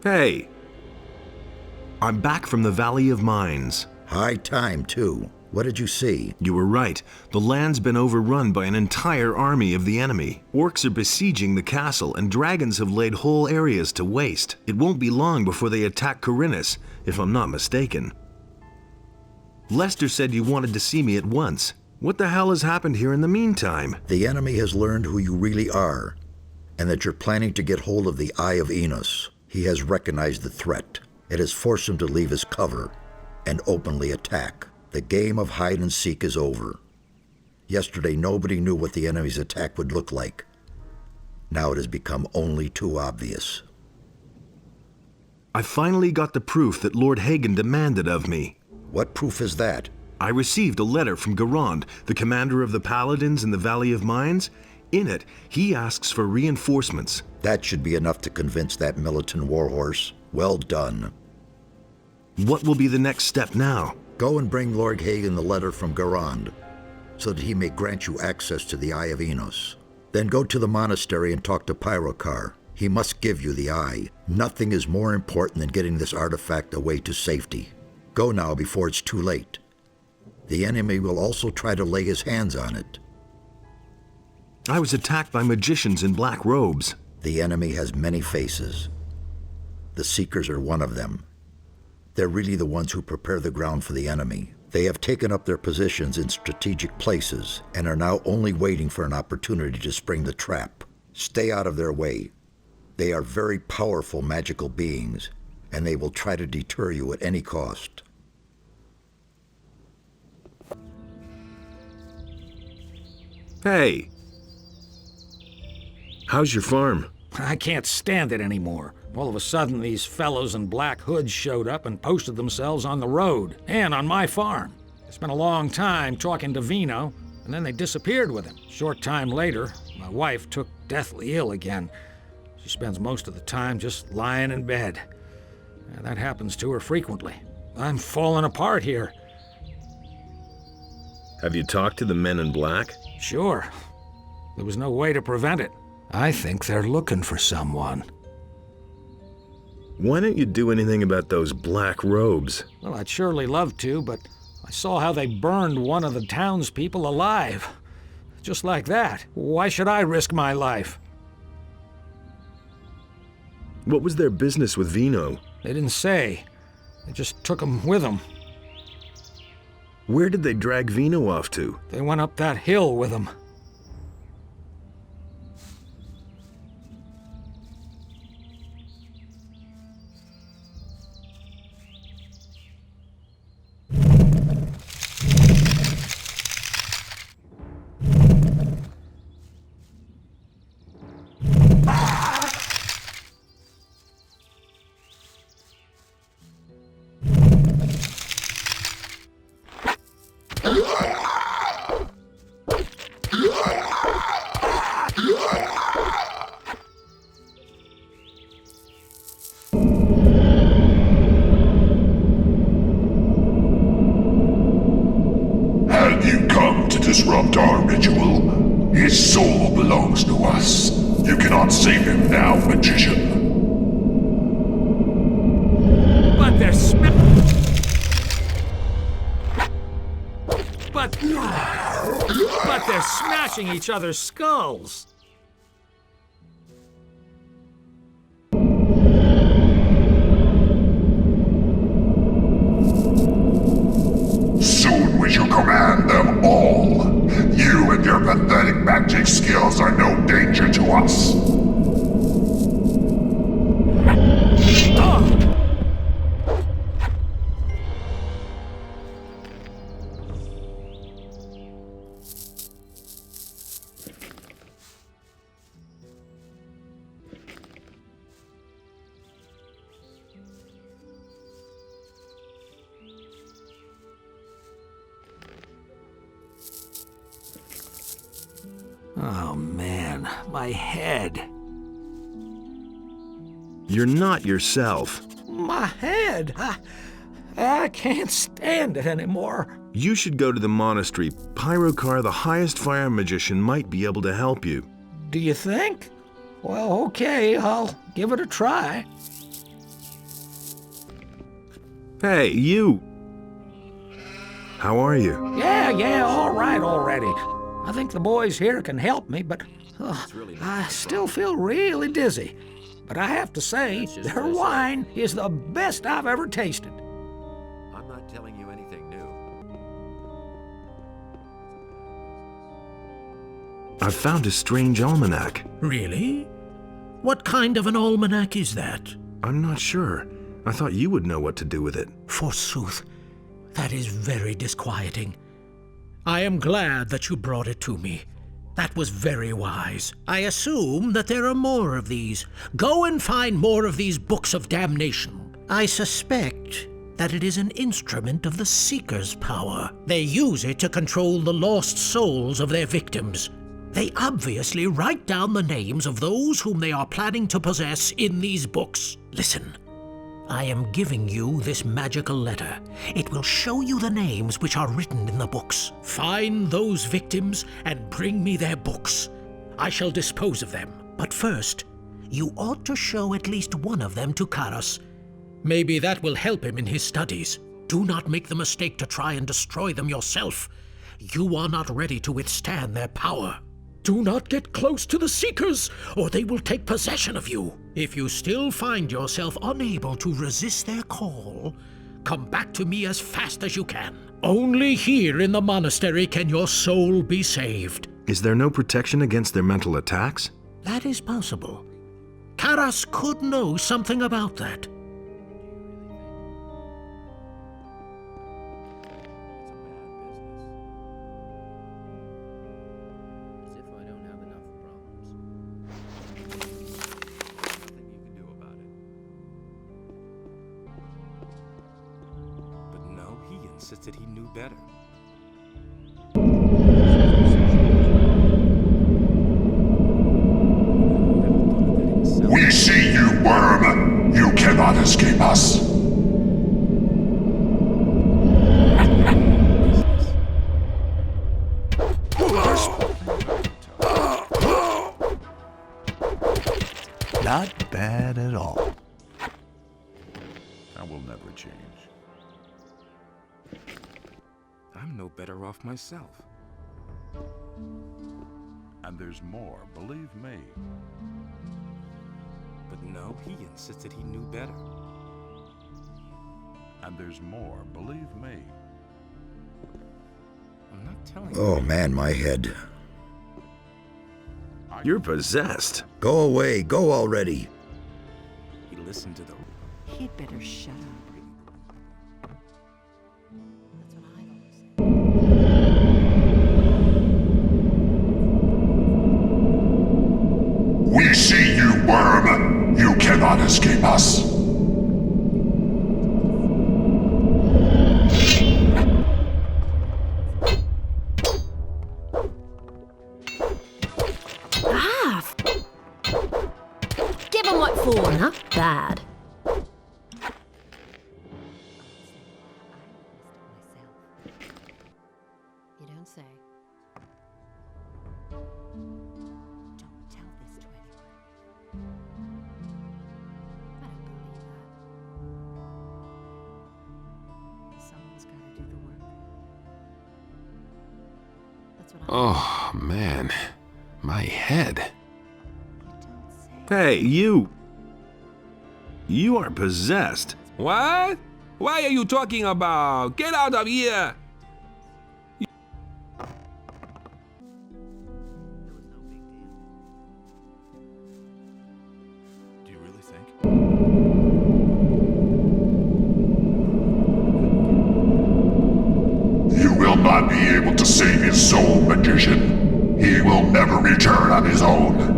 Hey! I'm back from the Valley of Mines. High time, too. What did you see? You were right. The land's been overrun by an entire army of the enemy. Orcs are besieging the castle, and dragons have laid whole areas to waste. It won't be long before they attack Corinus, if I'm not mistaken. Lester said you wanted to see me at once. What the hell has happened here in the meantime? The enemy has learned who you really are, and that you're planning to get hold of the Eye of Enos. He has recognized the threat. It has forced him to leave his cover and openly attack. The game of hide and seek is over. Yesterday, nobody knew what the enemy's attack would look like. Now it has become only too obvious. I finally got the proof that Lord Hagen demanded of me. What proof is that? I received a letter from Garand, the commander of the Paladins in the Valley of Mines. In it, he asks for reinforcements. That should be enough to convince that militant warhorse. Well done. What will be the next step now? Go and bring Lord Hagen the letter from Garand, so that he may grant you access to the Eye of Enos. Then go to the monastery and talk to Pyrokar. He must give you the eye. Nothing is more important than getting this artifact away to safety. Go now before it's too late. The enemy will also try to lay his hands on it. I was attacked by magicians in black robes. The enemy has many faces. The Seekers are one of them. They're really the ones who prepare the ground for the enemy. They have taken up their positions in strategic places and are now only waiting for an opportunity to spring the trap. Stay out of their way. They are very powerful magical beings, and they will try to deter you at any cost. Hey! How's your farm? I can't stand it anymore. All of a sudden, these fellows in black hoods showed up and posted themselves on the road, and on my farm. I spent a long time talking to Vino, and then they disappeared with him. Short time later, my wife took deathly ill again. She spends most of the time just lying in bed. And that happens to her frequently. I'm falling apart here. Have you talked to the men in black? Sure. There was no way to prevent it. I think they're looking for someone. Why don't you do anything about those black robes? Well, I'd surely love to, but I saw how they burned one of the townspeople alive. Just like that. Why should I risk my life? What was their business with Vino? They didn't say. They just took him with them. Where did they drag Vino off to? They went up that hill with him. Disrupt our ritual. His soul belongs to us. You cannot save him now, magician. But they're But they're smashing each other's skulls. Soon we shall command them all. You and your pathetic magic skills are no danger to us. Oh man, my head. You're not yourself. My head. I can't stand it anymore. You should go to the monastery. Pyrokar, the highest fire magician, might be able to help you. Do you think? Well, okay, I'll give it a try. Hey, you! How are you? Yeah, all right already. I think the boys here can help me, but I still feel really dizzy. But I have to say, their wine is the best I've ever tasted. I'm not telling you anything new. I've found a strange almanac. Really? What kind of an almanac is that? I'm not sure. I thought you would know what to do with it. Forsooth, that is very disquieting. I am glad that you brought it to me. That was very wise. I assume that there are more of these. Go and find more of these books of damnation. I suspect that it is an instrument of the Seeker's power. They use it to control the lost souls of their victims. They obviously write down the names of those whom they are planning to possess in these books. Listen. I am giving you this magical letter. It will show you the names which are written in the books. Find those victims and bring me their books. I shall dispose of them. But first, you ought to show at least one of them to Karas. Maybe that will help him in his studies. Do not make the mistake to try and destroy them yourself. You are not ready to withstand their power. Do not get close to the Seekers, or they will take possession of you. If you still find yourself unable to resist their call, come back to me as fast as you can. Only here in the monastery can your soul be saved. Is there no protection against their mental attacks? That is possible. Karas could know something about that. Insisted he knew better. We see you, worm. You cannot escape us. Not bad at all. That will never change. I'm no better off myself. And there's more, believe me. But no, he insisted he knew better. And there's more, believe me. I'm not telling you. Oh man, my head. You're possessed. Go away, go already. He listened to the... He'd better shut up. We see you, worm. You cannot escape us. Ah! Give him what for, not bad. You don't say. Don't tell this to anyone. I don't believe that. Someone's got to do the work. That's what Oh, man. My head. Hey, you! You are possessed. What? Why are you talking about? Get out of here! Do you really think? You will not be able to save his soul, magician. He will never return on his own.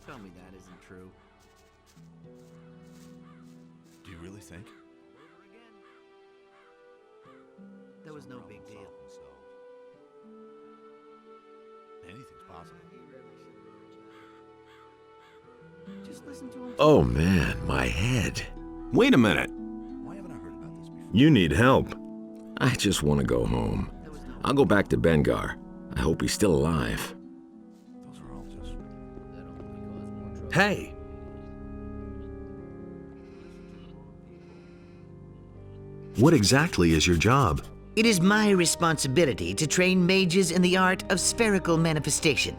Tell me that isn't true. Do you really think? There was no big deal. Anything's possible. Just listen to him. Oh man, my head. Wait a minute. Why haven't I heard about this before? You need help. I just want to go home. I'll go back to Bengar. I hope he's still alive. Those are all just... Hey! What exactly is your job? It is my responsibility to train mages in the art of spherical manifestation.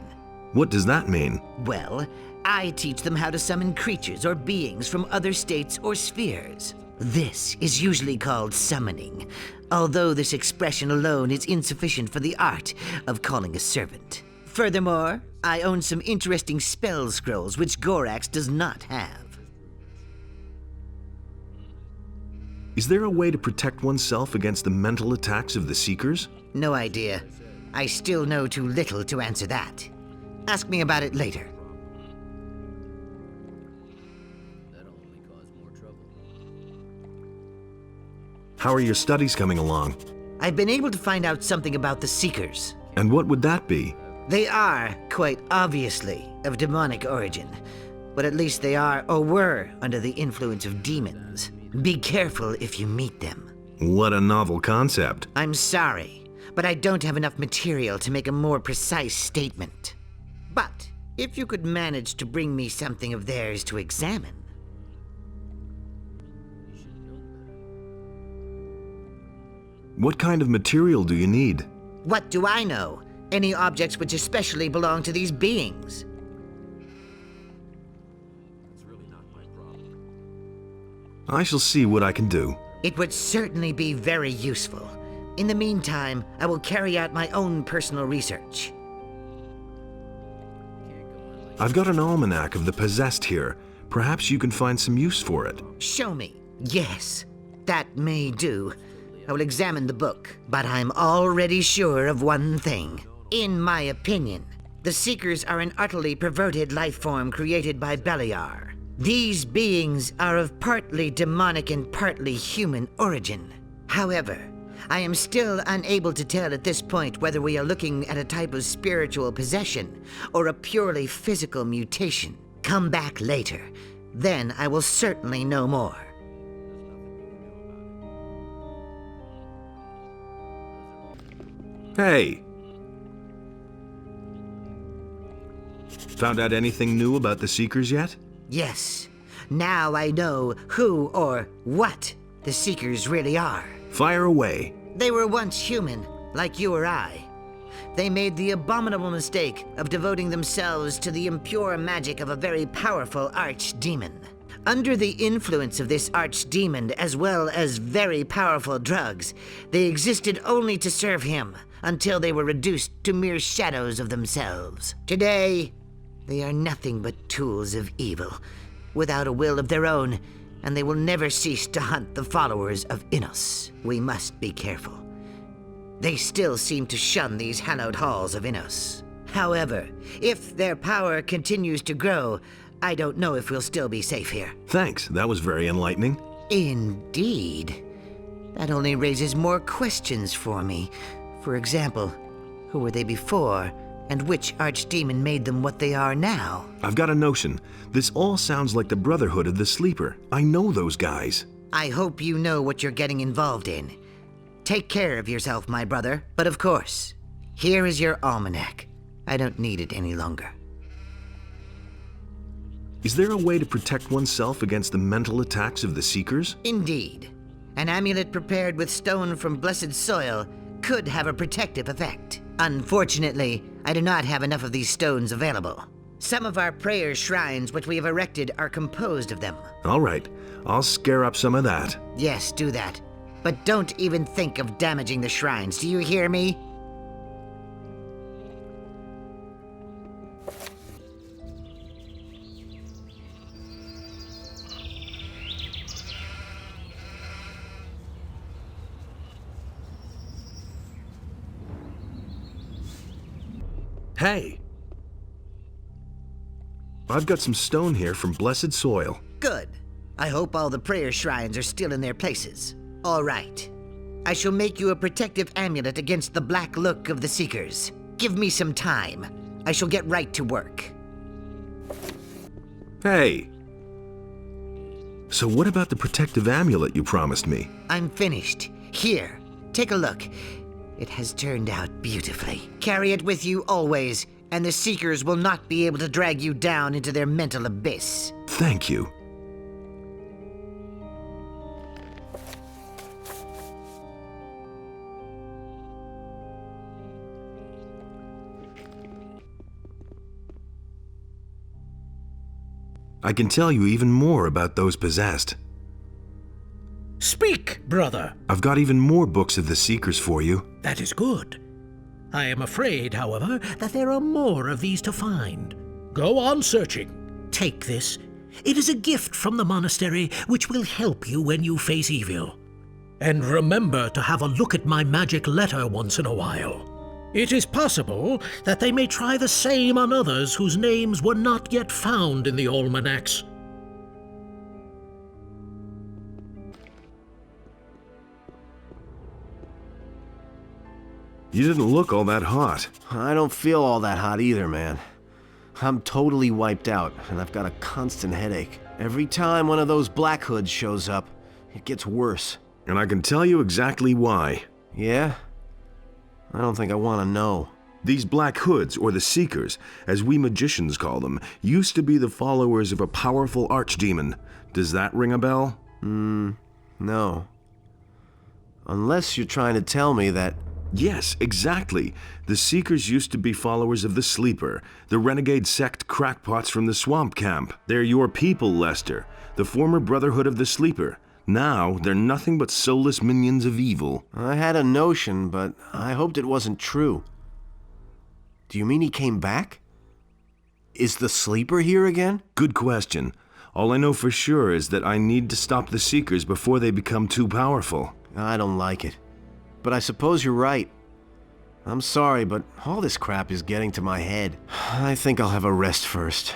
What does that mean? Well, I teach them how to summon creatures or beings from other states or spheres. This is usually called summoning, although this expression alone is insufficient for the art of calling a servant. Furthermore, I own some interesting spell scrolls which Gorax does not have. Is there a way to protect oneself against the mental attacks of the Seekers? No idea. I still know too little to answer that. Ask me about it later. How are your studies coming along? I've been able to find out something about the Seekers. And what would that be? They are, quite obviously, of demonic origin. But at least they are, or were, under the influence of demons. Be careful if you meet them. What a novel concept. I'm sorry, but I don't have enough material to make a more precise statement. But if you could manage to bring me something of theirs to examine... What kind of material do you need? What do I know? Any objects which especially belong to these beings. I shall see what I can do. It would certainly be very useful. In the meantime, I will carry out my own personal research. I've got an almanac of the possessed here. Perhaps you can find some use for it. Show me. Yes, that may do. I will examine the book, but I'm already sure of one thing. In my opinion, the Seekers are an utterly perverted life form created by Beliar. These beings are of partly demonic and partly human origin. However, I am still unable to tell at this point whether we are looking at a type of spiritual possession or a purely physical mutation. Come back later. Then I will certainly know more. Hey! Found out anything new about the Seekers yet? Yes. Now I know who or what the Seekers really are. Fire away. They were once human, like you or I. They made the abominable mistake of devoting themselves to the impure magic of a very powerful archdemon. Under the influence of this archdemon, as well as very powerful drugs, they existed only to serve him until they were reduced to mere shadows of themselves. Today, they are nothing but tools of evil, without a will of their own, and they will never cease to hunt the followers of Innos. We must be careful. They still seem to shun these hallowed halls of Innos. However, if their power continues to grow, I don't know if we'll still be safe here. Thanks, that was very enlightening. Indeed. That only raises more questions for me. For example, who were they before, and which archdemon made them what they are now? I've got a notion. This all sounds like the Brotherhood of the Sleeper. I know those guys. I hope you know what you're getting involved in. Take care of yourself, my brother. But of course, here is your almanac. I don't need it any longer. Is there a way to protect oneself against the mental attacks of the Seekers? Indeed. An amulet prepared with stone from blessed soil could have a protective effect. Unfortunately, I do not have enough of these stones available. Some of our prayer shrines which we have erected are composed of them. All right, I'll scare up some of that. Yes, do that. But don't even think of damaging the shrines, do you hear me? Hey! I've got some stone here from blessed soil. Good. I hope all the prayer shrines are still in their places. All right. I shall make you a protective amulet against the black look of the Seekers. Give me some time. I shall get right to work. Hey! So what about the protective amulet you promised me? I'm finished. Here, take a look. It has turned out beautifully. Carry it with you always, and the Seekers will not be able to drag you down into their mental abyss. Thank you. I can tell you even more about those possessed. Speak, brother. I've got even more books of the Seekers for you. That is good. I am afraid, however, that there are more of these to find. Go on searching. Take this. It is a gift from the monastery which will help you when you face evil. And remember to have a look at my magic letter once in a while. It is possible that they may try the same on others whose names were not yet found in the almanacs. You didn't look all that hot. I don't feel all that hot either, man. I'm totally wiped out, and I've got a constant headache. Every time one of those Black Hoods shows up, it gets worse. And I can tell you exactly why. Yeah? I don't think I want to know. These Black Hoods, or the Seekers, as we magicians call them, used to be the followers of a powerful archdemon. Does that ring a bell? No. Unless you're trying to tell me that... Yes, exactly. The Seekers used to be followers of the Sleeper, the renegade sect crackpots from the swamp camp. They're your people, Lester, the former Brotherhood of the Sleeper. Now, they're nothing but soulless minions of evil. I had a notion, but I hoped it wasn't true. Do you mean he came back? Is the Sleeper here again? Good question. All I know for sure is that I need to stop the Seekers before they become too powerful. I don't like it. But I suppose you're right. I'm sorry, but all this crap is getting to my head. I think I'll have a rest first.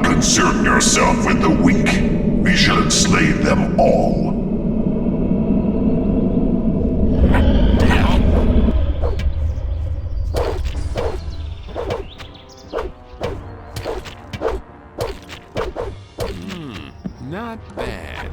Concern yourself with the weak. We shall enslave them all. Not bad.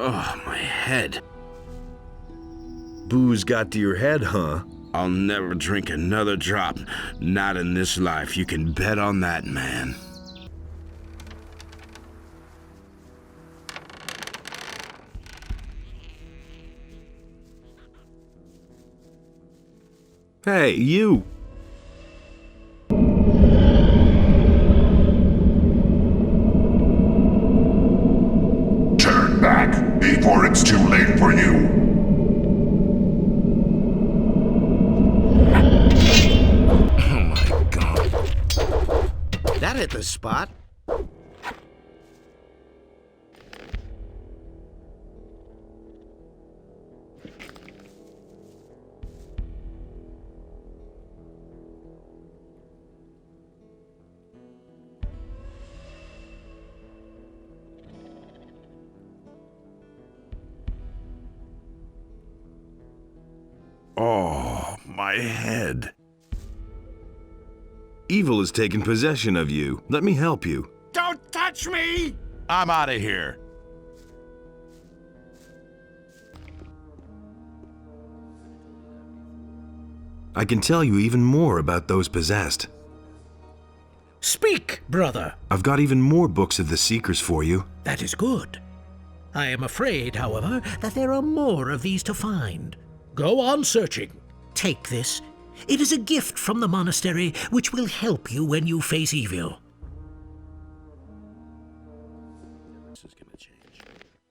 Oh, my head. Booze got to your head, huh? I'll never drink another drop. Not in this life. You can bet on that, man. Hey, you! Turn back before it's too late for you. Oh my god. That hit the spot. Oh, my head. Evil has taken possession of you. Let me help you. Don't touch me! I'm out of here. I can tell you even more about those possessed. Speak, brother. I've got even more books of the Seekers for you. That is good. I am afraid, however, that there are more of these to find. Go on searching. Take this. It is a gift from the monastery which will help you when you face evil.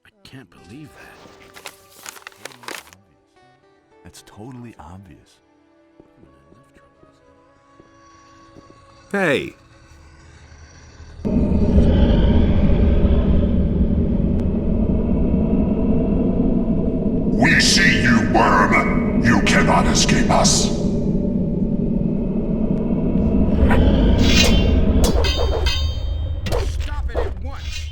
I can't believe that. That's totally obvious. Hey! We see you, worm. You cannot escape us. Stop it at once.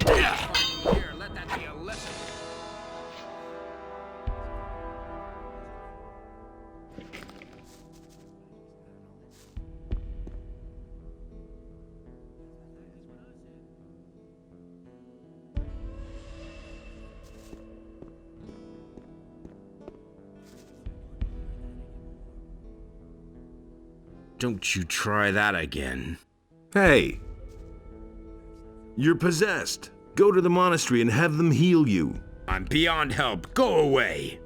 Here, let that be a lesson. Don't you try that again. Hey! You're possessed. Go to the monastery and have them heal you. I'm beyond help. Go away.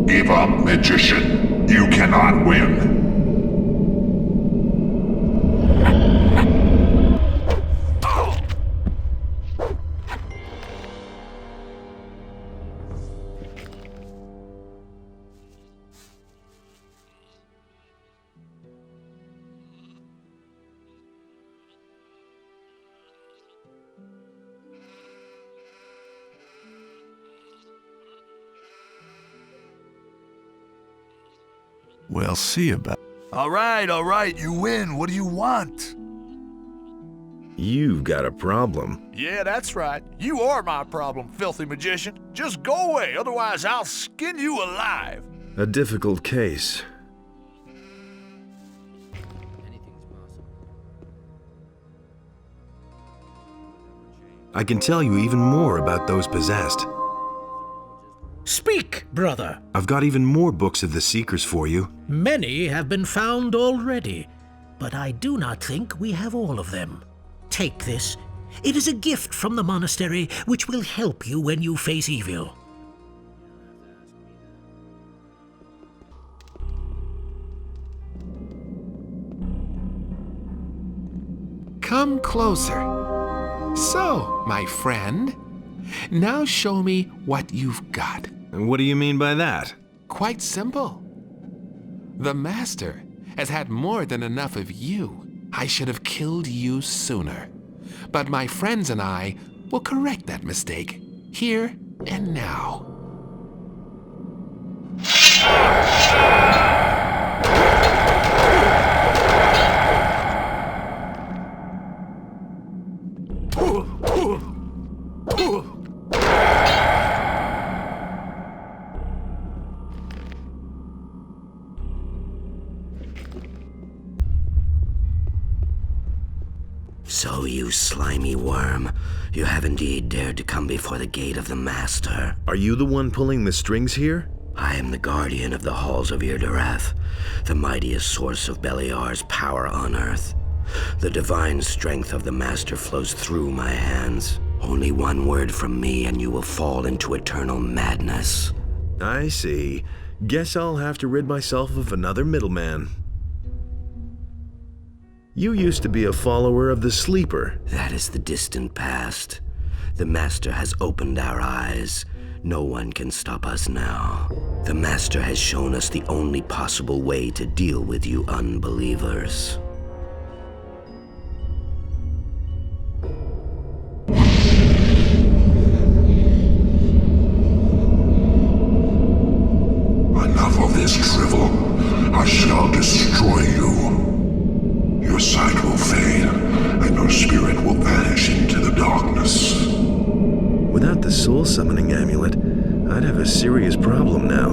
Give up, magician. You cannot win. We'll see about. All right, you win. What do you want? You've got a problem. Yeah, that's right. You are my problem, filthy magician. Just go away, otherwise I'll skin you alive. A difficult case. I can tell you even more about those possessed. Speak, brother. I've got even more books of the Seekers for you. Many have been found already, but I do not think we have all of them. Take this. It is a gift from the monastery which will help you when you face evil. Come closer. So, my friend, now show me what you've got. And what do you mean by that? Quite simple. The Master has had more than enough of you. I should have killed you sooner. But my friends and I will correct that mistake, here and now. So, you slimy worm, you have indeed dared to come before the gate of the Master. Are you the one pulling the strings here? I am the guardian of the halls of Irdorath, the mightiest source of Beliar's power on earth. The divine strength of the Master flows through my hands. Only one word from me and you will fall into eternal madness. I see. Guess I'll have to rid myself of another middleman. You used to be a follower of the Sleeper. That is the distant past. The Master has opened our eyes. No one can stop us now. The Master has shown us the only possible way to deal with you unbelievers. Enough of this drivel. I shall destroy you. Your sight will fade, and your spirit will vanish into the darkness. Without the soul summoning amulet, I'd have a serious problem now.